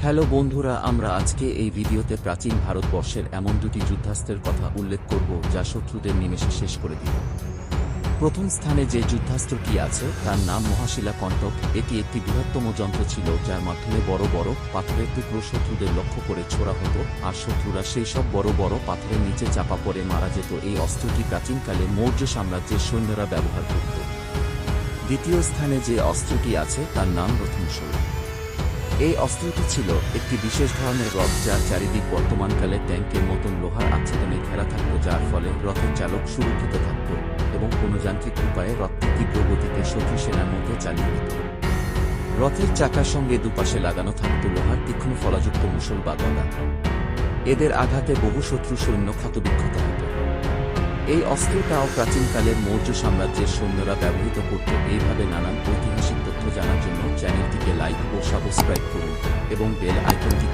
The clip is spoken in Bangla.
হ্যালো বন্ধুরা, আমরা আজকে এই ভিডিওতে প্রাচীন ভারতবর্ষের এমন দুটি যুদ্ধাস্ত্রের কথা উল্লেখ করব যা শত্রুদের নিমেষে শেষ করে দিল। প্রথম স্থানে যে যুদ্ধাস্ত্রটি আছে তার নাম মহাশিলা কণ্টক। এটি একটি বৃহত্তম যন্ত্র ছিল যার মাধ্যমে বড় বড় পাথরের টুকরো শত্রুদের লক্ষ্য করে ছোড়া হতো, আর শত্রুরা সেই সব বড় বড় পাথরের নিচে চাপা পড়ে মারা যেত। এই অস্ত্রটি প্রাচীনকালে মৌর্য সাম্রাজ্যের সৈন্যরা ব্যবহার করত। দ্বিতীয় স্থানে যে অস্ত্রটি আছে তার নাম রথমূষল। এই অস্ত্রটি ছিল একটি বিশেষ ধরনের রথ যার চারিদিক বর্তমানকালে ট্যাঙ্কের মতন লোহার আচ্ছাদনে ঘেরা থাকত, যার ফলে রথের চালক সুরক্ষিত থাকত এবং কোনো যান্ত্রিক উপায়ে রথটি তীব্র গতিতে শত্রু সেনার মধ্যে চালিয়ে দিত। রথের চাকার সঙ্গে দুপাশে লাগানো থাকত লোহার তীক্ষ্ণ ফলাযুক্ত মুষল বা গদা। এদের আঘাতে বহু শত্রু সৈন্য ক্ষতবিক্ষত হত। এই অস্ত্রটাও প্রাচীনকালের মৌর্য সাম্রাজ্যের সৈন্যরা ব্যবহৃত করত। এইভাবে নানান ঐতিহাসিক তথ্য জানার জন্য চ্যানেলটিকে লাইক ও সাবস্ক্রাইব করুন এবং বেল আইকনটি